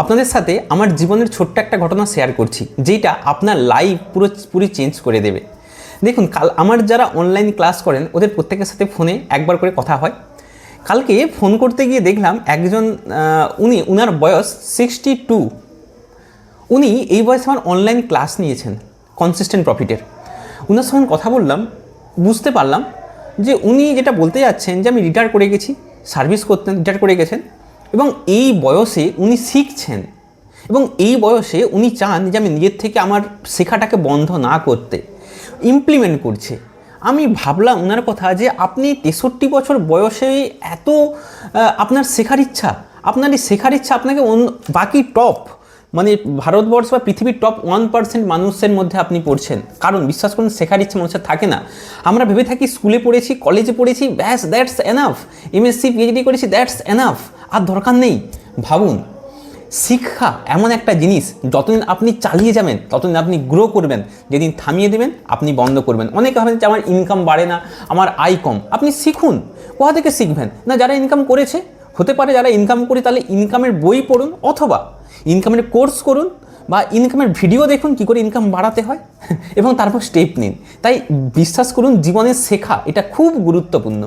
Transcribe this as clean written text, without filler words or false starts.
আপনাদের সাথে আমার জীবনের ছোট্ট একটা ঘটনা শেয়ার করছি, যেটা আপনার লাইফ পুরোপুরি চেঞ্জ করে দেবে। দেখুন, কাল আমার যারা অনলাইন ক্লাস করেন ওদের প্রত্যেকের সাথে ফোনে একবার করে কথা হয়। কালকে ফোন করতে গিয়ে দেখলাম একজন উনার বয়স 62। উনি এই বয়সে আমার অনলাইন ক্লাস নিয়েছেন কনসিস্টেন্ট প্রফিটের। উনার সঙ্গে কথা বললাম, বুঝতে পারলাম যে উনি যেটা বলতে যাচ্ছেন যে আমি রিটায়ার করে গেছি, সার্ভিস করতেন, রিটায়ার করে গেছেন এবং এই বয়সে উনি শিখছেন এবং এই বয়সে উনি চান যে আমি নিজের থেকে আমার শেখাটাকে বন্ধ না করতে, ইমপ্লিমেন্ট করছে। আমি ভাবলাম ওনার কথা যে আপনি 63 বছর বয়সে এত আপনার শেখার ইচ্ছা, আপনার এই শেখার ইচ্ছা আপনাকে বাকি টপ মানে ভারতবর্ষ বা পৃথিবীর টপ 1% মানুষের মধ্যে আপনি পড়ছেন। কারণ বিশ্বাস করুন, শেখার ইচ্ছা মানুষের থাকে না। আমরা ভেবে থাকি স্কুলে পড়েছি, কলেজে পড়েছি, ব্যাস দ্যাটস এনাফ, এমএসসি পিএইচডি করেছি, দ্যাটস এনাফ, আর দরকার নেই। ভাবুন, শিক্ষা এমন একটা জিনিস, যতদিন আপনি চালিয়ে যাবেন ততদিন আপনি গ্রো করবেন, যেদিন থামিয়ে দেবেন আপনি বন্ধ করবেন। অনেকে ভাবেন যে আমার ইনকাম বাড়ে না, আমার আয় কম। আপনি শিখুন, কোথা থেকে শিখবেন? না, যারা ইনকাম করেছে, হতে পারে যারা ইনকাম করে তাহলে ইনকামের বই পড়ুন, অথবা ইনকামের কোর্স করুন, বা ইনকামের ভিডিও দেখুন কী করে ইনকাম বাড়াতে হয় এবং তারপর স্টেপ নিন। তাই বিশ্বাস করুন, জীবনের শেখা এটা খুব গুরুত্বপূর্ণ।